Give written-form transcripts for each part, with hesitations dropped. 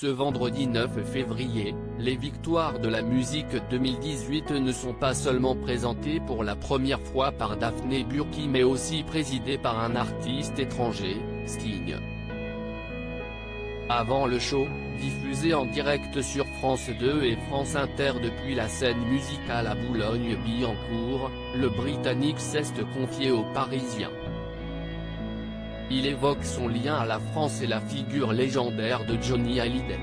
Ce vendredi 9 février, les victoires de la musique 2018 ne sont pas seulement présentées pour la première fois par Daphné Burki mais aussi présidées par un artiste étranger, Sting. Avant le show, diffusé en direct sur France 2 et France Inter depuis la scène musicale à Boulogne-Billancourt, le Britannique s'est confié aux Parisiens. Il évoque son lien à la France et la figure légendaire de Johnny Hallyday.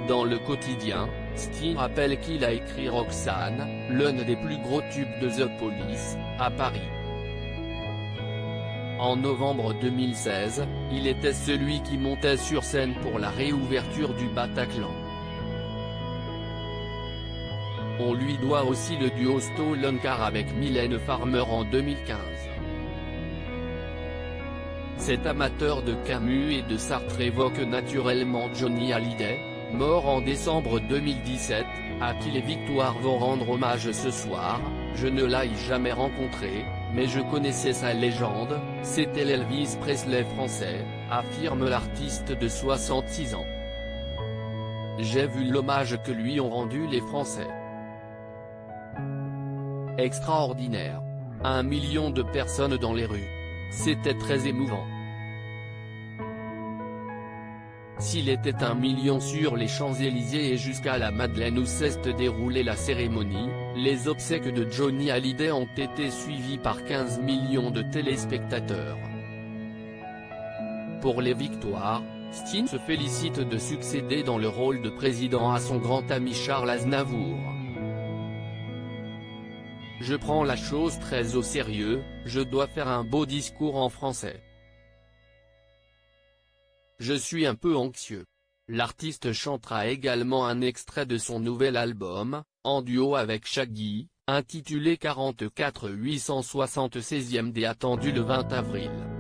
Dans le quotidien, Sting rappelle qu'il a écrit Roxanne, l'un des plus gros tubes de The Police, à Paris. En novembre 2016, il était celui qui montait sur scène pour la réouverture du Bataclan. On lui doit aussi le duo Stolen Car avec Mylène Farmer en 2015. Cet amateur de Camus et de Sartre évoque naturellement Johnny Hallyday, mort en décembre 2017, à qui les victoires vont rendre hommage ce soir. Je ne l'ai jamais rencontré, mais je connaissais sa légende, c'était l'Elvis Presley français, affirme l'artiste de 66 ans. J'ai vu l'hommage que lui ont rendu les Français. Extraordinaire. 1 million de personnes dans les rues. C'était très émouvant. S'il était 1 million sur les Champs-Élysées et jusqu'à la Madeleine où s'est déroulée la cérémonie, les obsèques de Johnny Hallyday ont été suivies par 15 millions de téléspectateurs. Pour les victoires, Sting se félicite de succéder dans le rôle de président à son grand ami Charles Aznavour. Je prends la chose très au sérieux, je dois faire un beau discours en français. Je suis un peu anxieux. L'artiste chantera également un extrait de son nouvel album, en duo avec Shaggy, intitulé 44 876e attendu le 20 avril.